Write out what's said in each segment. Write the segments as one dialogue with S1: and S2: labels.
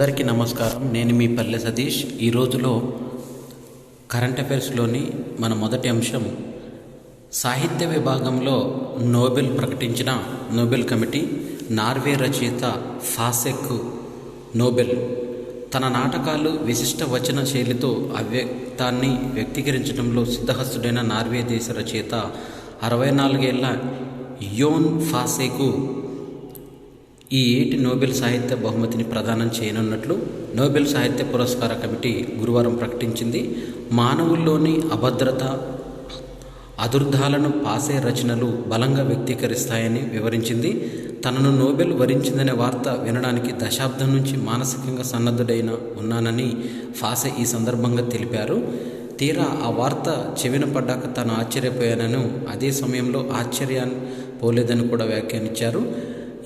S1: అందరికీ నమస్కారం. నేను మీ పల్లె సతీష్. ఈ రోజులో కరెంట్ అఫైర్స్లోని మన మొదటి అంశం, సాహిత్య విభాగంలో నోబెల్ ప్రకటించిన నోబెల్ కమిటీ నార్వే రచయిత ఫాసెక్ నోబెల్ తన నాటకాలు విశిష్ట వచన శైలితో అవ్యక్తాన్ని వ్యక్తీకరించడంలో సిద్ధహస్తుడైన నార్వే దేశ రచయిత 64 ఏళ్ల యోన్ ఫాసెకు ఈ ఏటి నోబెల్ సాహిత్య బహుమతిని ప్రదానం చేయనున్నట్లు నోబెల్ సాహిత్య పురస్కార కమిటీ గురువారం ప్రకటించింది. మానవుల్లోని అభద్రత, అదుర్ధాలను పాసే రచనలు బలంగా వ్యక్తీకరిస్తాయని వివరించింది. తనను నోబెల్ వరించిందనే వార్త వినడానికి దశాబ్దం నుంచి మానసికంగా సన్నద్ధుడైన ఉన్నానని ఫాసే ఈ సందర్భంగా తెలిపారు. తీరా ఆ వార్త చెవిన పడ్డాక తాను ఆశ్చర్యపోయానను, అదే సమయంలో ఆశ్చర్యాన్ని పోలేదని కూడా వ్యాఖ్యానించారు.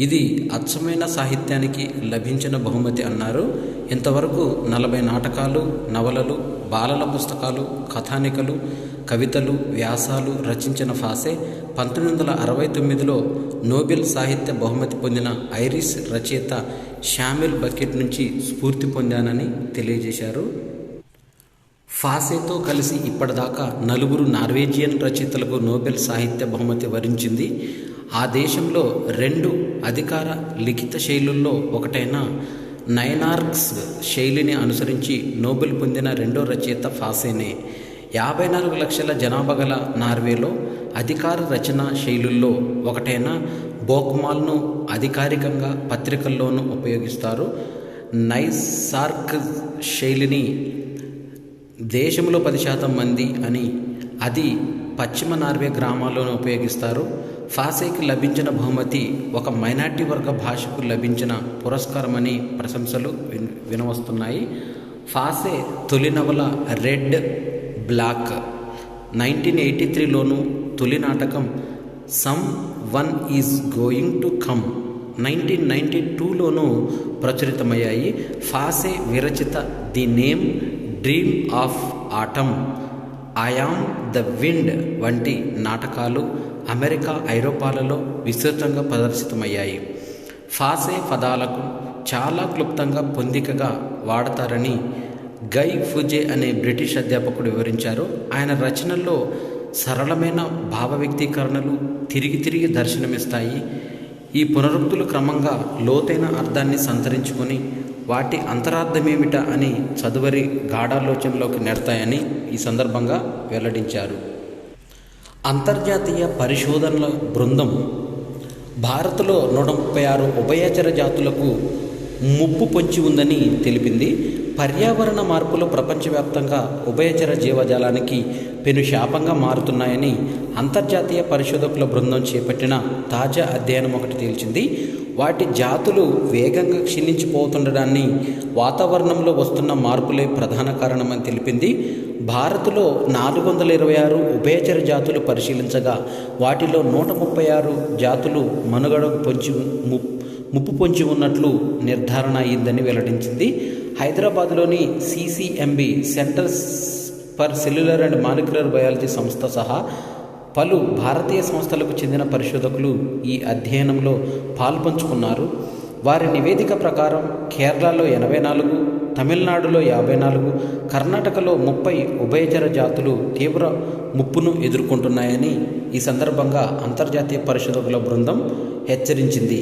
S1: ఇది అచ్చమైన సాహిత్యానికి లభించిన బహుమతి అన్నారు. ఇంతవరకు 40 నాటకాలు, నవలలు, బాలల పుస్తకాలు, కథానికలు, కవితలు, వ్యాసాలు రచించిన ఫాసే 1969లో నోబెల్ సాహిత్య బహుమతి పొందిన ఐరిష్ రచయిత శామ్యూల్ బకెట్ నుంచి స్ఫూర్తి పొందానని తెలియజేశారు. ఫాసేతో కలిసి ఇప్పటిదాకా 4 నార్వేజియన్ రచయితలకు నోబెల్ సాహిత్య బహుమతి వరించింది. ఆ దేశంలో 2 అధికార లిఖిత శైలుల్లో ఒకటైన నైనార్క్స్ శైలిని అనుసరించి నోబెల్ పొందిన రెండో రచయిత ఫాసేనే. 54 లక్షల జనాభా గల నార్వేలో అధికార రచనా శైలుల్లో ఒకటైన బోక్మాల్ను అధికారికంగా పత్రికల్లోనూ ఉపయోగిస్తారు. నైసార్క్ శైలిని దేశంలో 10% మంది అని, అది పశ్చిమ నార్వే గ్రామాల్లోనూ ఉపయోగిస్తారు. ఫాసేకి లభించిన బహుమతి ఒక మైనార్టీ వర్గ భాషకు లభించిన పురస్కారమని ప్రశంసలు వినవస్తున్నాయి. ఫాసే తొలి నవల రెడ్ బ్లాక్ 1983లోను, తొలి నాటకం someone is going to come 1992లోనూ ప్రచురితమయ్యాయి. ఫాసే విరచిత the name, dream of autumn, I am the wind వంటి నాటకాలు అమెరికా, ఐరోపాలలో విస్తృతంగా ప్రదర్శితమయ్యాయి. ఫాసే పదాలకు చాలా క్లుప్తంగా, పొందికగా వాడతారని గై ఫుజే అనే బ్రిటిష్ అధ్యాపకుడు వివరించారు. ఆయన రచనల్లో సరళమైన భావ వ్యక్తీకరణలు తిరిగి దర్శనమిస్తాయి. ఈ పునరుక్తులు క్రమంగా లోతైన అర్థాన్ని సంతరించుకొని వాటి అంతరార్థమేమిటా అని చదువరి గాఢాలోచనలోకి నెడతాయని ఈ సందర్భంగా వెల్లడించారు. అంతర్జాతీయ పరిశోధనల బృందం భారత్లో 136 ఉభయచర జాతులకు ముప్పు పొంచి ఉందని తెలిపింది. పర్యావరణ మార్పులు ప్రపంచవ్యాప్తంగా ఉభయచర జీవజాలానికి పెను శాపంగా మారుతున్నాయని అంతర్జాతీయ పరిశోధకుల బృందం చేపట్టిన తాజా అధ్యయనం ఒకటి తేల్చింది. వాటి జాతులు వేగంగా క్షీణించిపోతుండడాన్ని వాతావరణంలో వస్తున్న మార్పులే ప్రధాన కారణమని తెలిపింది. భారత్లో 426 ఉభయచర జాతులు పరిశీలించగా వాటిలో 136 జాతులు మనుగడకు ముప్పు పొంచి ఉన్నట్లు నిర్ధారణ అయిందని వెల్లడించింది. హైదరాబాద్లోని CCMB centre for cellular and molecular biology సంస్థ సహా పలు భారతీయ సంస్థలకు చెందిన పరిశోధకులు ఈ అధ్యయనంలో పాల్పంచుకున్నారు. వారి నివేదిక ప్రకారం కేరళలో 84, తమిళనాడులో 54, కర్ణాటకలో 30 ఉభయచర జాతులు తీవ్ర ముప్పును ఎదుర్కొంటున్నాయని ఈ సందర్భంగా అంతర్జాతీయ పరిశోధకుల బృందం హెచ్చరించింది.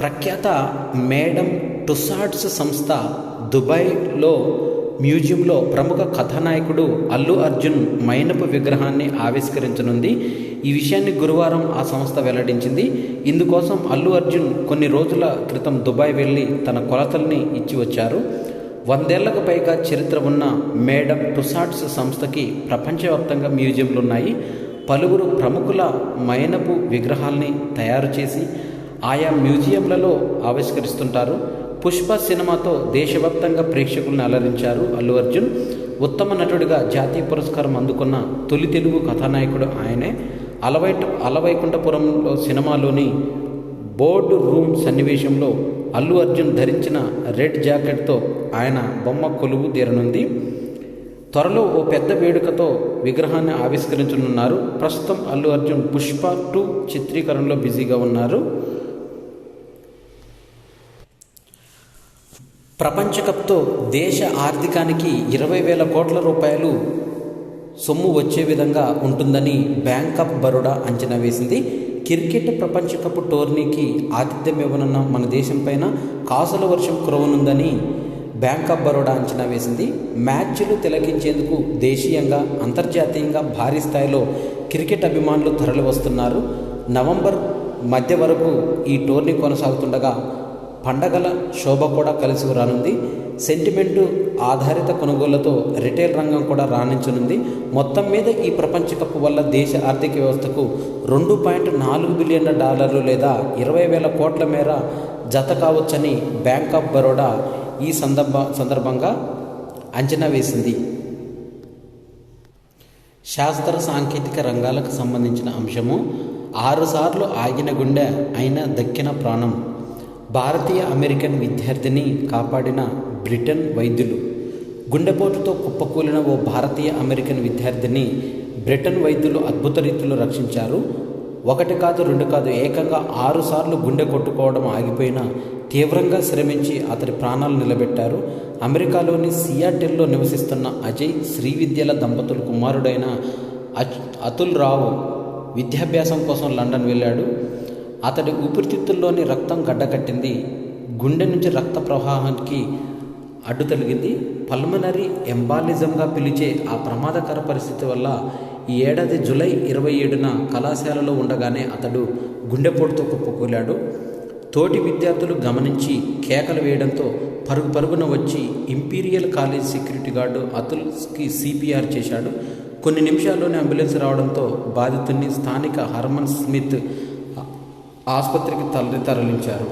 S1: ప్రఖ్యాత మేడమ్ టుసాడ్స్ సంస్థ దుబాయ్లో మ్యూజియంలో ప్రముఖ కథానాయకుడు అల్లు అర్జున్ మైనపు విగ్రహాన్ని ఆవిష్కరించనుంది. ఈ విషయాన్ని గురువారం ఆ సంస్థ వెల్లడించింది. ఇందుకోసం అల్లు అర్జున్ కొన్ని రోజుల క్రితం దుబాయ్ వెళ్ళి తన కొలతల్ని ఇచ్చి వచ్చారు. 100 ఏళ్లకు పైగా చరిత్ర ఉన్న మేడమ్ టుసాడ్స్ సంస్థకి ప్రపంచవ్యాప్తంగా మ్యూజియంలున్నాయి. పలువురు ప్రముఖుల మైనపు విగ్రహాల్ని తయారు చేసి ఆయా మ్యూజియంలలో ఆవిష్కరిస్తుంటారు. పుష్ప సినిమాతో దేశవ్యాప్తంగా ప్రేక్షకులను అలరించారు అల్లు అర్జున్. ఉత్తమ నటుడిగా జాతీయ పురస్కారం అందుకున్న తొలి తెలుగు కథానాయకుడు ఆయనే. అలవైకుంఠపురంలో సినిమాలోని బోర్డు రూమ్ సన్నివేశంలో అల్లు అర్జున్ ధరించిన రెడ్ జాకెట్తో ఆయన బొమ్మ కొలువు తీరనుంది. త్వరలో ఓ పెద్ద వేడుకతో విగ్రహాన్ని ఆవిష్కరించనున్నారు. ప్రస్తుతం అల్లు అర్జున్ పుష్ప 2 చిత్రీకరణలో బిజీగా ఉన్నారు. ప్రపంచ కప్తో దేశ ఆర్థికానికి 20,000 కోట్ల రూపాయలు సొమ్ము వచ్చే విధంగా ఉంటుందని బ్యాంక్ ఆఫ్ బరోడా అంచనా వేసింది. క్రికెట్ ప్రపంచ కప్ టోర్నీకి ఆతిథ్యం ఇవ్వనున్న మన దేశం పైన కాసుల వర్షం కురవనుందని బ్యాంక్ ఆఫ్ బరోడా అంచనా వేసింది. మ్యాచ్లు తిలకించేందుకు దేశీయంగా అంతర్జాతీయంగా భారీ స్థాయిలో క్రికెట్ అభిమానులు తరలి వస్తున్నారు. నవంబర్ మధ్య వరకు ఈ టోర్నీ కొనసాగుతుండగా పండగల శోభ కూడా కలిసి రానుంది. సెంటిమెంటు ఆధారిత కొనుగోళ్లతో రిటైల్ రంగం కూడా రాణించనుంది. మొత్తం మీద ఈ ప్రపంచ కప్ వల్ల దేశ ఆర్థిక వ్యవస్థకు $2.4 బిలియన్ల లేదా 20,000 కోట్ల మేర జత కావచ్చని బ్యాంక్ ఆఫ్ బరోడా ఈ సందర్భంగా అంచనా వేసింది. శాస్త్ర సాంకేతిక రంగాలకు సంబంధించిన అంశము 6 సార్లు ఆగిన గుండె అయినా దక్కిన ప్రాణం. భారతీయ అమెరికన్ విద్యార్థిని కాపాడిన బ్రిటన్ వైద్యులు. గుండెపోటుతో కుప్పకూలిన ఓ భారతీయ అమెరికన్ విద్యార్థిని బ్రిటన్ వైద్యులు అద్భుత రీతిలో రక్షించారు. 1 కాదు 2 కాదు ఏకంగా 6 సార్లు గుండె కొట్టుకోవడం ఆగిపోయినా తీవ్రంగా శ్రమించి అతడి ప్రాణాలు నిలబెట్టారు. అమెరికాలోని సియాటిల్లో నివసిస్తున్న అజయ్ శ్రీవిద్యల దంపతుల కుమారుడైన అతుల్ రావు విద్యాభ్యాసం కోసం లండన్ వెళ్ళాడు. అతడి ఊపిరితిత్తుల్లోని రక్తం గడ్డకట్టింది. గుండె నుంచి రక్త ప్రవాహానికి అడ్డు తొలగింది. పల్మనరీ ఎంబాలిజంగా పిలిచే ఆ ప్రమాదకర పరిస్థితి వల్ల ఈ ఏడాది జూలై 27న కళాశాలలో ఉండగానే అతడు గుండెపోటుతో కుప్పకూలాడు. తోటి విద్యార్థులు గమనించి కేకలు వేయడంతో పరుగున వచ్చి ఇంపీరియల్ కాలేజ్ సెక్యూరిటీ గార్డు అతుల్కి CPR చేశాడు. కొన్ని నిమిషాల్లోనే అంబులెన్స్ రావడంతో బాధితుడిని స్థానిక హర్మన్ స్మిత్ ఆసుపత్రికి తరలించారు.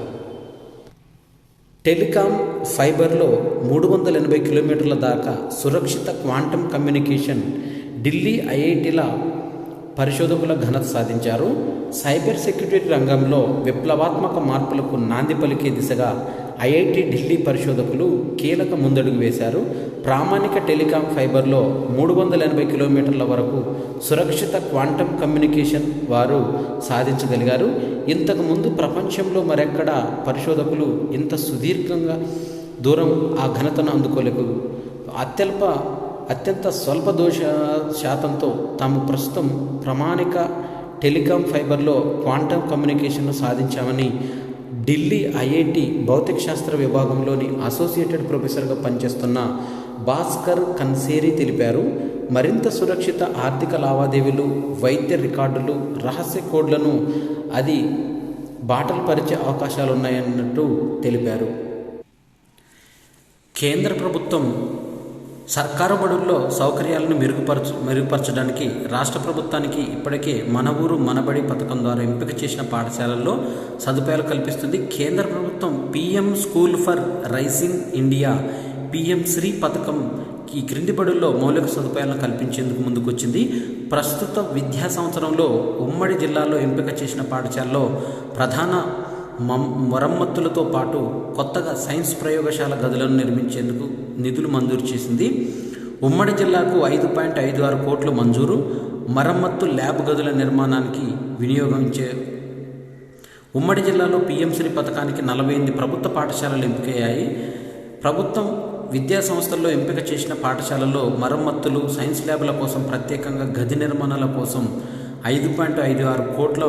S1: టెలికాం ఫైబర్లో 380 కిలోమీటర్ల దాకా సురక్షిత క్వాంటమ్ కమ్యూనికేషన్ ఢిల్లీ IITల పరిశోధకుల ఘనత సాధించారు. సైబర్ సెక్యూరిటీ రంగంలో విప్లవాత్మక మార్పులకు నాంది పలికే దిశగా IIT ఢిల్లీ పరిశోధకులు కీలక ముందడుగు వేశారు. ప్రామాణిక టెలికాం ఫైబర్లో 380 కిలోమీటర్ల వరకు సురక్షిత క్వాంటమ్ కమ్యూనికేషన్ వారు సాధించగలిగారు. ఇంతకుముందు ప్రపంచంలో మరెక్కడా పరిశోధకులు ఇంత సుదీర్ఘంగా దూరం ఆ ఘనతను అందుకోలేదు. అత్యంత స్వల్ప దోష శాతంతో తాము ప్రస్తుతం ప్రామాణిక టెలికాం ఫైబర్లో క్వాంటమ్ కమ్యూనికేషన్ను సాధించామని ఢిల్లీ IIT భౌతిక శాస్త్ర విభాగంలోని అసోసియేటెడ్ ప్రొఫెసర్గా పనిచేస్తున్న భాస్కర్ కన్సేరి తెలిపారు. మరింత సురక్షిత ఆర్థిక లావాదేవీలు, వైద్య రికార్డులు, రహస్య కోడ్లను అది బాటలు పరిచే అవకాశాలున్నాయన్నట్టు తెలిపారు. కేంద్ర ప్రభుత్వం సర్కారు బడుల్లో సౌకర్యాలను మెరుగుపరచడానికి రాష్ట్ర ప్రభుత్వానికి ఇప్పటికే మన ఊరు మనబడి పథకం ద్వారా ఎంపిక చేసిన పాఠశాలల్లో సదుపాయాలు కల్పిస్తుంది. కేంద్ర ప్రభుత్వం PM school for rising India PM Shri పథకం ఈ క్రింది బడుల్లో మౌలిక సదుపాయాలను కల్పించేందుకు ముందుకొచ్చింది. ప్రస్తుత విద్యా సంవత్సరంలో ఉమ్మడి జిల్లాలో ఎంపిక చేసిన పాఠశాలలో ప్రధాన మరమ్మతులతో పాటు కొత్తగా సైన్స్ ప్రయోగశాల గదులను నిర్మించేందుకు నిధులు మంజూరు చేసింది. ఉమ్మడి జిల్లాకు 5.56 కోట్లు మంజూరు. మరమ్మత్తు ల్యాబ్ గదుల నిర్మాణానికి వినియోగించే ఉమ్మడి జిల్లాలో PM శ్రీ పథకానికి 48 ప్రభుత్వ పాఠశాలలు ఎంపికయ్యాయి. ప్రభుత్వం విద్యా సంస్థల్లో ఎంపిక చేసిన పాఠశాలల్లో మరమ్మతులు, సైన్స్ ల్యాబ్ల కోసం ప్రత్యేకంగా గది నిర్మాణాల కోసం 5.56 కోట్ల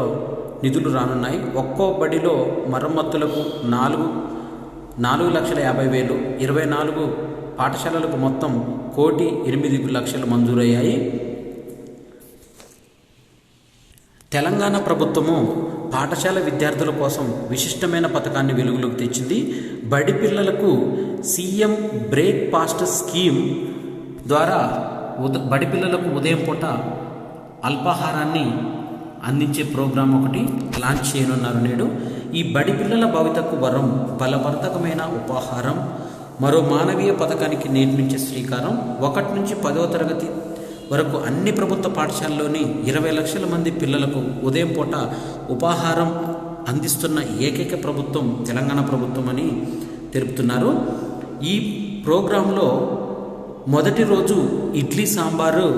S1: నిధులు రానున్నాయి. ఒక్కో బడిలో మరమ్మతులకు 4,50,000, 24 పాఠశాలలకు మొత్తం 1,08,00,000 మంజూరయ్యాయి. తెలంగాణ ప్రభుత్వము పాఠశాల విద్యార్థుల కోసం విశిష్టమైన పథకాన్ని వెలుగులోకి తెచ్చింది. బడి పిల్లలకు CM బ్రేక్ఫాస్ట్ స్కీమ్ ద్వారా బడి పిల్లలకు ఉదయం పూట అల్పాహారాన్ని అందించే ప్రోగ్రాం ఒకటి లాంచ్ చేయనున్నారు నేడు. ఈ బడి పిల్లల భవితకు వరం బలవర్ధకమైన ఉపాహారం మరో మానవీయ పథకానికి నేటి నుంచి శ్రీకారం. 1 నుంచి 10వ తరగతి వరకు అన్ని ప్రభుత్వ పాఠశాలలోని 20 లక్షల మంది పిల్లలకు ఉదయం పూట ఉపాహారం అందిస్తున్న ఏకైక ప్రభుత్వం తెలంగాణ ప్రభుత్వం అని తెలుపుతున్నారు. ఈ ప్రోగ్రాంలో మొదటి రోజు ఇడ్లీ సాంబారు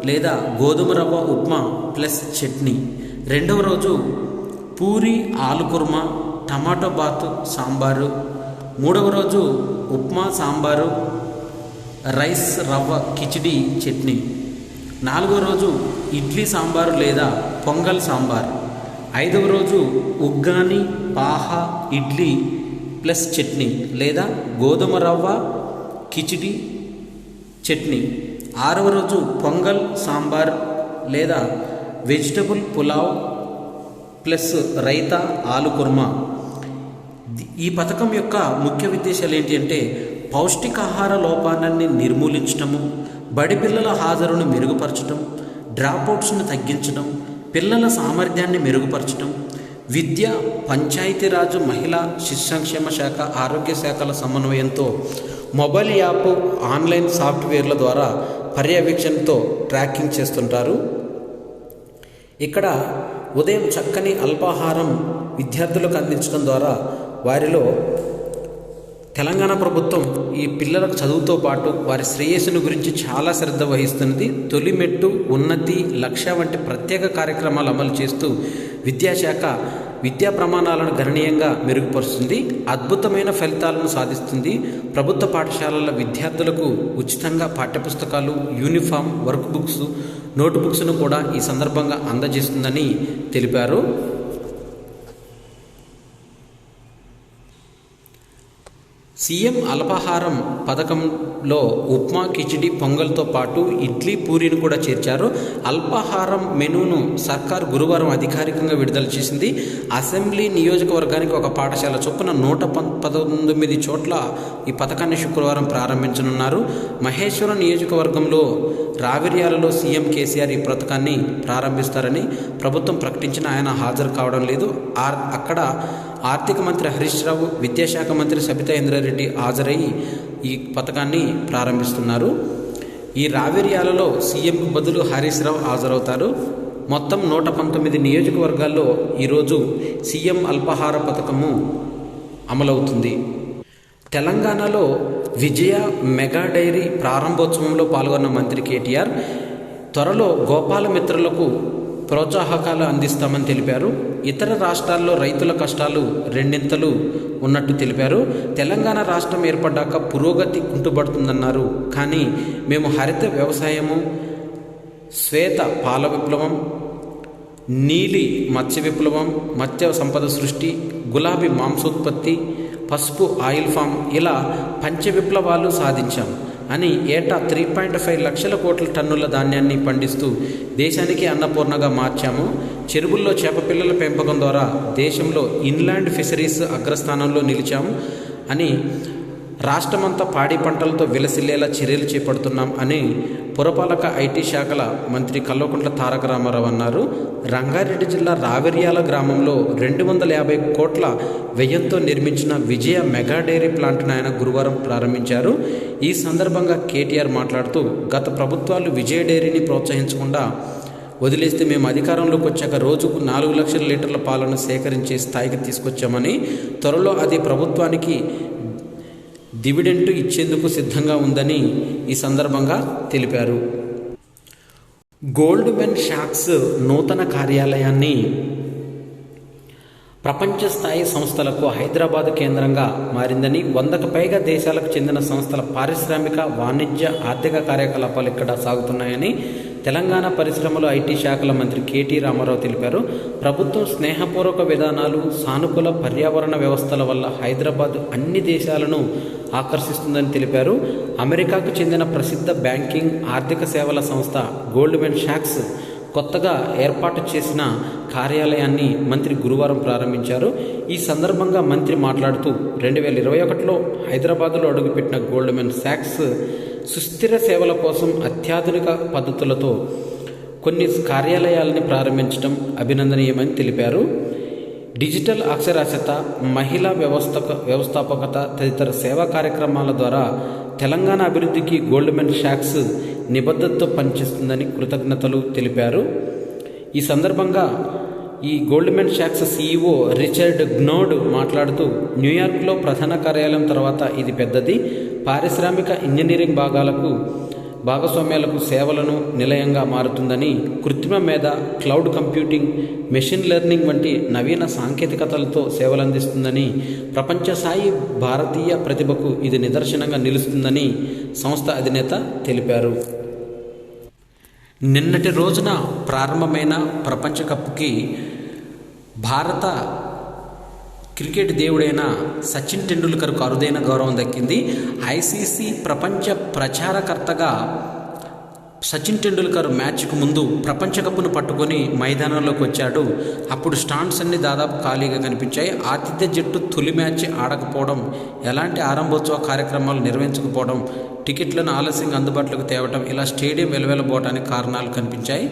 S1: లేదా గోధుమ రవ్వ ఉప్మా ప్లస్ చట్నీ, రెండవ రోజు పూరి ఆలు కుర్మా, టమాటో బాత్ సాంబారు, మూడవ రోజు ఉప్మా సాంబారు, రైస్ రవ్వ కిచిడి చట్నీ. నాలుగవ రోజు ఇడ్లీ సాంబారు లేదా పొంగల్ సాంబార్. ఐదవ రోజు ఉగ్గాని పాహా ఇడ్లీ ప్లస్ చట్నీ లేదా గోధుమ రవ్వ కిచిడి చట్నీ. ఆరవ రోజు పొంగల్ సాంబార్ లేదా వెజిటబుల్ పులావ్ ప్లస్ రైతా ఆలు కుర్మా. ఈ పథకం యొక్క ముఖ్య ఉద్దేశాలు ఏంటి అంటే పౌష్టికాహార లోపాన్ని నిర్మూలించడము, బడి పిల్లల హాజరును మెరుగుపరచడం, డ్రాప్అవుట్స్ను తగ్గించడం, పిల్లల సామర్థ్యాన్ని మెరుగుపరచడం, విద్య, పంచాయతీరాజ్, మహిళా శిశు సంక్షేమ శాఖ, ఆరోగ్య శాఖల సమన్వయంతో మొబైల్ యాప్, ఆన్లైన్ సాఫ్ట్వేర్ల ద్వారా పర్యవేక్షణతో ట్రాకింగ్ చేస్తుంటారు. ఇక్కడ ఉదయం చక్కని అల్పాహారం విద్యార్థులకు అందించడం ద్వారా వారిలో తెలంగాణ ప్రభుత్వం ఈ పిల్లలకు చదువుతో పాటు వారి శ్రేయస్సును గురించి చాలా శ్రద్ధ వహిస్తున్నది. తొలిమెట్టు, ఉన్నతి, లక్ష్య వంటి ప్రత్యేక కార్యక్రమాలు అమలు చేస్తూ విద్యాశాఖ విద్యా ప్రమాణాలను గణనీయంగా మెరుగుపరుస్తుంది, అద్భుతమైన ఫలితాలను సాధిస్తుంది. ప్రభుత్వ పాఠశాలల విద్యార్థులకు ఉచితంగా పాఠ్యపుస్తకాలు, యూనిఫామ్, వర్క్ బుక్స్, నోట్ బుక్స్ను కూడా ఈ సందర్భంగా అందజేస్తుందని తెలిపారు. సీఎం అల్పాహారం పథకంలో ఉప్మా, కిచిడి, పొంగల్తో పాటు ఇడ్లీ, పూరీని కూడా చేర్చారు. అల్పాహారం మెనూను సర్కార్ గురువారం అధికారికంగా విడుదల చేసింది. అసెంబ్లీ నియోజకవర్గానికి ఒక పాఠశాల చొప్పున 119 చోట్ల ఈ పథకాన్ని శుక్రవారం ప్రారంభించనున్నారు. మహేశ్వరం నియోజకవర్గంలో రావిర్యాలలో సీఎం కేసీఆర్ ఈ పథకాన్ని ప్రారంభిస్తారని ప్రభుత్వం ప్రకటించిన ఆయన హాజరు కావడం లేదు. అక్కడ ఆర్థిక మంత్రి హరీష్ రావు, విద్యాశాఖ మంత్రి సబితా ఇంద్రారెడ్డి హాజరయ్యి ఈ పథకాన్ని ప్రారంభిస్తున్నారు. ఈ రావిర్యాలలో సీఎంకు బదులు హరీష్ రావు హాజరవుతారు. మొత్తం 119 నియోజకవర్గాల్లో ఈరోజు సీఎం అల్పాహార పథకము అమలవుతుంది. తెలంగాణలో విజయ మెగా డైరీ ప్రారంభోత్సవంలో పాల్గొన్న మంత్రి కేటీఆర్ త్వరలో గోపాల మిత్రులకు ప్రోత్సాహకాలు అందిస్తామని తెలిపారు. ఇతర రాష్ట్రాల్లో రైతుల కష్టాలు రెండింతలు ఉన్నట్టు తెలిపారు. తెలంగాణ రాష్ట్రం ఏర్పడ్డాక పురోగతి కుంటుపడుతుందన్నారు. కానీ మేము హరిత వ్యవసాయము, శ్వేత పాల విప్లవం, నీలి మత్స్య విప్లవం, మత్స్య సంపద సృష్టి, గులాబీ మాంసోత్పత్తి, పసుపు ఆయిల్ ఫామ్ ఇలా పంచ విప్లవాలు సాధించాం అని ఏటా 3.5 లక్షల కోట్ల టన్నుల ధాన్యాన్ని పండిస్తూ దేశానికి అన్నపూర్ణగా మార్చాము. చెరువుల్లో చేపపిల్లల పెంపకం ద్వారా దేశంలో ఇన్లాండ్ ఫిషరీస్ అగ్రస్థానంలో నిలిచాము అని, రాష్ట్రమంతా పాడి పంటలతో విలసిల్లేలా చర్యలు చేపడుతున్నాం అని పురపాలక ఐటీ శాఖల మంత్రి కల్వకుంట్ల తారక రామారావు అన్నారు. రంగారెడ్డి జిల్లా రావిర్యాల గ్రామంలో 250 కోట్ల వ్యయంతో నిర్మించిన విజయ మెగా డైరీ ప్లాంట్ను ఆయన గురువారం ప్రారంభించారు. ఈ సందర్భంగా కేటీఆర్ మాట్లాడుతూ గత ప్రభుత్వాలు విజయ డైరీని ప్రోత్సహించకుండా వదిలేస్తే మేము అధికారంలోకి వచ్చాక రోజుకు 4 లక్షల లీటర్ల పాలను సేకరించే స్థాయికి తీసుకొచ్చామని, త్వరలో అది ప్రభుత్వానికి డివిడెంట్ ఇచ్చేందుకు సిద్ధంగా ఉందని ఈ సందర్భంగా తెలిపారు. గోల్డ్మెన్ సాక్స్ నూతన కార్యాలయాన్ని ప్రపంచ స్థాయి సంస్థలకు హైదరాబాద్ కేంద్రంగా మారిందని, 100కు పైగా దేశాలకు చెందిన సంస్థల పారిశ్రామిక, వాణిజ్య, ఆర్థిక కార్యకలాపాలు ఇక్కడ సాగుతున్నాయని తెలంగాణ పరిశ్రమలు, ఐటీ శాఖల మంత్రి కేటీ రామారావు తెలిపారు. ప్రభుత్వం స్నేహపూర్వక విధానాలు, సానుకూల పర్యావరణ వ్యవస్థల వల్ల హైదరాబాద్ అన్ని దేశాలను ఆకర్షిస్తుందని తెలిపారు. అమెరికాకు చెందిన ప్రసిద్ధ బ్యాంకింగ్, ఆర్థిక సేవల సంస్థ గోల్డ్మెన్ సాక్స్ కొత్తగా ఏర్పాటు చేసిన కార్యాలయాన్ని మంత్రి గురువారం ప్రారంభించారు. ఈ సందర్భంగా మంత్రి మాట్లాడుతూ 2021లో హైదరాబాద్లో అడుగుపెట్టిన గోల్డ్మెన్ సాక్స్ సుస్థిర సేవల కోసం అత్యాధునిక పద్ధతులతో కొన్ని కార్యాలయాలని ప్రారంభించడం అభినందనీయమని తెలిపారు. డిజిటల్ అక్షరాస్యత, మహిళా వ్యవస్థాపకత తదితర సేవా కార్యక్రమాల ద్వారా తెలంగాణ అభివృద్ధికి గోల్డ్మెన్ సాక్స్ నిబద్ధతతో పనిచేస్తుందని కృతజ్ఞతలు తెలిపారు. ఈ సందర్భంగా ఈ గోల్డ్మెన్ సాక్స్ సీఈఓ రిచర్డ్ గ్నోడ్ మాట్లాడుతూ న్యూయార్క్లో ప్రధాన కార్యాలయం తర్వాత ఇది పెద్దది, పారిశ్రామిక ఇంజనీరింగ్ భాగాలకు భాగస్వామ్యాలకు సేవలను నిలయంగా మారుతుందని, కృత్రిమ మేధ, క్లౌడ్ కంప్యూటింగ్, మెషిన్ లెర్నింగ్ వంటి నవీన సాంకేతికతలతో సేవలందిస్తుందని, ప్రపంచ స్థాయి భారతీయ ప్రతిభకు ఇది నిదర్శనంగా నిలుస్తుందని సంస్థ అధినేత తెలిపారు. నిన్నటి రోజున ప్రారంభమైన ప్రపంచ కప్కి భారత క్రికెట్ దేవుడైన సచిన్ టెండూల్కర్కు అరుదైన గౌరవం దక్కింది. ఐసీసీ ప్రపంచ ప్రచారకర్తగా సచిన్ టెండూల్కర్ మ్యాచ్కు ముందు ప్రపంచ కప్ను పట్టుకొని మైదానంలోకి వచ్చాడు. అప్పుడు స్టాండ్స్ అన్ని దాదాపు ఖాళీగా కనిపించాయి. ఆతిథ్య జట్టు తొలి మ్యాచ్ ఆడకపోవడం, ఎలాంటి ఆరంభోత్సవ కార్యక్రమాలు నిర్వహించకపోవడం, టికెట్లను ఆలస్యంగా అందుబాటులోకి తేవడం, ఇలా స్టేడియం వెలవెలబోవడానికి కారణాలు కనిపించాయి.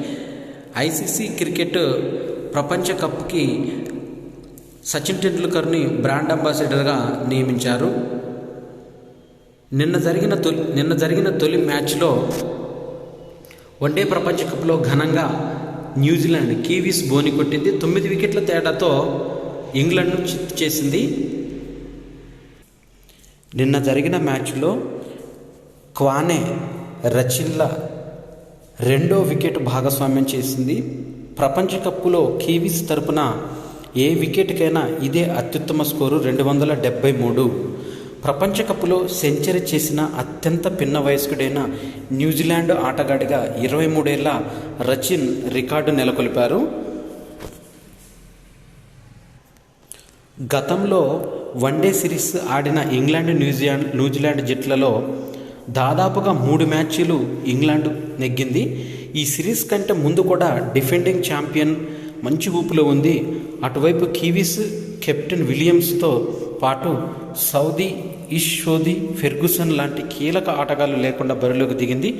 S1: ఐసీసీ క్రికెట్ ప్రపంచ కప్కి సచిన్ టెండూల్కర్ని బ్రాండ్ అంబాసిడర్గా నియమించారు. నిన్న జరిగిన తొలి మ్యాచ్లో వన్డే ప్రపంచ కప్లో ఘనంగా న్యూజిలాండ్ కివీస్ బోని కొట్టింది. 9 వికెట్ల తేడాతో ఇంగ్లాండ్ను చిత్తు చేసింది. నిన్న జరిగిన మ్యాచ్లో క్వానే రచిన్ల 2వ వికెట్ భాగస్వామ్యం చేసింది. ప్రపంచ కప్పులో కివీస్ తరపున ఏ వికెట్కైనా ఇదే అత్యుత్తమ స్కోరు 273. ప్రపంచ కప్లో సెంచరీ చేసిన అత్యంత పిన్న వయస్కుడైన న్యూజిలాండ్ ఆటగాడిగా 23 ఏళ్ల రచిన్ రికార్డు నెలకొల్పారు. గతంలో వన్డే సిరీస్ ఆడిన ఇంగ్లాండ్ న్యూజిలాండ్ జట్లలో దాదాపుగా 3 మ్యాచ్లు ఇంగ్లాండ్ నెగ్గింది. ఈ సిరీస్ కంటే ముందు కూడా డిఫెండింగ్ ఛాంపియన్ మంచి ఊపులో ఉంది. అటువైపు కివీస్ కెప్టెన్ విలియమ్స్తో పాటు సౌదీ ఇషోది ఫెర్గుసన్ లాంటి కీలక ఆటగాళ్లు లేకుండా బరిలోకి దిగింది.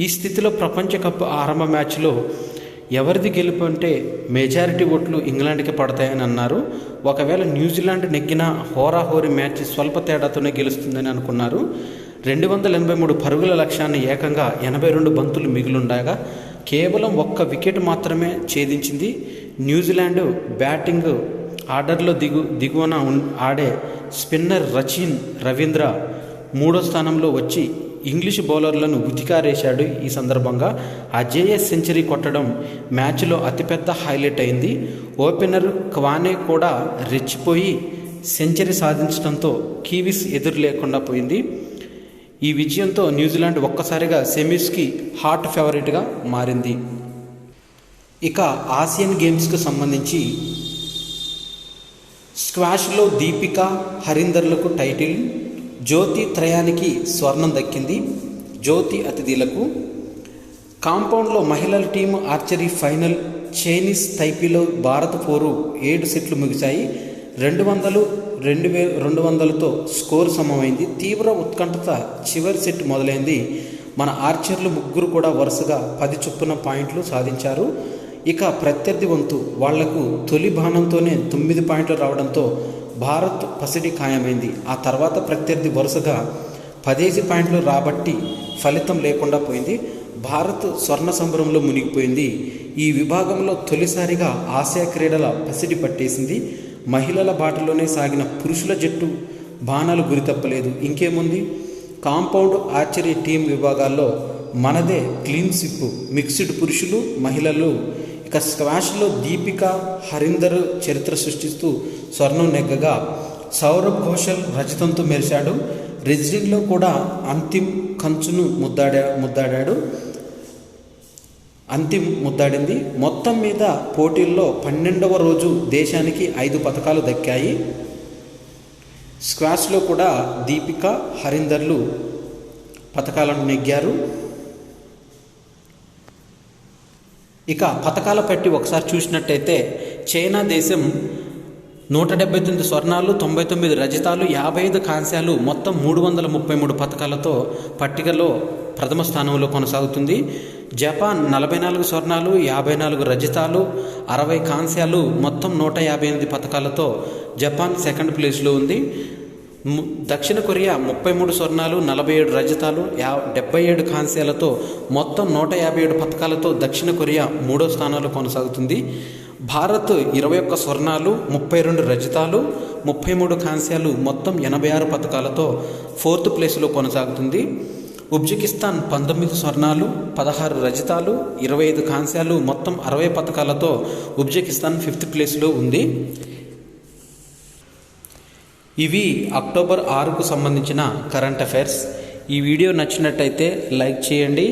S1: ఈ స్థితిలో ప్రపంచ కప్ ఆరంభ మ్యాచ్లో ఎవరిది గెలుపు అంటే మెజారిటీ ఓట్లు ఇంగ్లాండ్కి పడతాయని అన్నారు. ఒకవేళ న్యూజిలాండ్ నెగ్గిన హోరాహోరీ మ్యాచ్ స్వల్ప తేడాతోనే గెలుస్తుందని అనుకున్నారు. 283 పరుగుల లక్ష్యాన్ని ఏకంగా 82 బంతులు మిగిలుండగా కేవలం 1 వికెట్ మాత్రమే ఛేదించింది. న్యూజిలాండ్ బ్యాటింగ్ ఆర్డర్లో దిగువన ఆడే స్పిన్నర్ రచిన్ రవీంద్ర 3వ స్థానంలో వచ్చి ఇంగ్లీష్ బౌలర్లను ఉతికారేశాడు. ఈ సందర్భంగా అజేయ సెంచరీ కొట్టడం మ్యాచ్లో అతిపెద్ద హైలైట్ అయింది. ఓపెనర్ క్వానే కూడా రెచ్చిపోయి సెంచరీ సాధించడంతో కివీస్ ఎదురు లేకుండా పోయింది. ఈ విజయంతో న్యూజిలాండ్ ఒక్కసారిగా సెమీస్కి హాట్ ఫేవరెట్గా మారింది. ఇక ఆసియన్ గేమ్స్కు సంబంధించి స్క్వాష్లో దీపిక హరీందర్లకు టైటిల్, జ్యోతి త్రయానికి స్వర్ణం దక్కింది. జ్యోతి అతిథులకు కాంపౌండ్లో మహిళల టీము ఆర్చరీ ఫైనల్ చైనీస్ తైపీలో భారత్ పోరు 7 సెట్లు ముగిశాయి. 200-200తో స్కోర్ సమమైంది. తీవ్ర ఉత్కంఠత చివరి సెట్ మొదలైంది. మన ఆర్చర్లు ముగ్గురు కూడా వరుసగా 10 చొప్పున పాయింట్లు సాధించారు. ఇక ప్రత్యర్థి వంతు వాళ్లకు తొలి బాణంతోనే 9 పాయింట్లు రావడంతో భారత్ పసిడి ఖాయమైంది. ఆ తర్వాత ప్రత్యర్థి వరుసగా 10 పాయింట్లు రాబట్టి ఫలితం లేకుండా పోయింది. భారత్ స్వర్ణ సంబరంలో మునిగిపోయింది. ఈ విభాగంలో తొలిసారిగా ఆసియా క్రీడల పసిడి పట్టేసింది. మహిళల బాటలోనే సాగిన పురుషుల జట్టు బాణాలు గురితప్పలేదు. ఇంకేముంది, కాంపౌండ్ ఆర్చరీ టీం విభాగాల్లో మనదే క్లీన్ స్విప్. మిక్స్డ్ పురుషులు మహిళలు. ఇక స్క్వాష్లో దీపిక హరీందర్ చరిత్ర సృష్టిస్తూ స్వర్ణం నెగ్గగా సౌరభ్ ఘోషల్ రజతంతో మెరిశాడు. రెజ్లింగ్లో కూడా అంతిమ్ కంచును ముద్దాడింది. మొత్తం మీద పోటీల్లో 12వ రోజు దేశానికి 5 పతకాలు దక్కాయి. స్క్వాష్లో కూడా దీపిక హరీందర్లు పతకాలను నెగ్గారు. ఇక పతకాల పట్టి ఒకసారి చూసినట్టయితే చైనా దేశం 179 స్వర్ణాలు, 99 రజతాలు, 55 కాంస్యాలు, మొత్తం 333 పతకాలతో పట్టికలో ప్రథమ స్థానంలో కొనసాగుతుంది. జపాన్ 44 స్వర్ణాలు, 54 రజతాలు, 60 కాంస్యాలు, మొత్తం 158 పతకాలతో జపాన్ సెకండ్ ప్లేస్లో ఉంది. దక్షిణ కొరియా 33 స్వర్ణాలు, 47 రజతాలు, 77 కాంస్యాలతో మొత్తం 157 పతకాలతో దక్షిణ కొరియా 3వ స్థానంలో కొనసాగుతుంది. భారత్ 21 స్వర్ణాలు, 32 రజతాలు, 33 కాంస్యాలు, మొత్తం 86 పతకాలతో 4th ప్లేస్లో కొనసాగుతుంది. ఉజ్బెకిస్తాన్ 19 స్వర్ణాలు, 16 రజతాలు, 25 కాంస్యాలు, మొత్తం 60 పతకాలతో ఉజ్బెకిస్తాన్ 5th ప్లేస్లో ఉంది. ఇవి అక్టోబర్ 6కు సంబంధించిన కరెంట్ అఫైర్స్. ఈ వీడియో నచ్చినట్టయితే లైక్ చేయండి.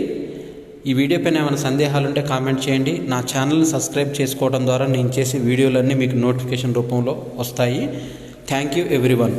S1: ఈ వీడియో పైన ఏమైనా సందేహాలు ఉంటే కామెంట్ చేయండి. నా ఛానల్ని సబ్స్క్రైబ్ చేసుకోవడం ద్వారా నేను చేసే వీడియోలన్నీ మీకు నోటిఫికేషన్ రూపంలో వస్తాయి. Thank you everyone.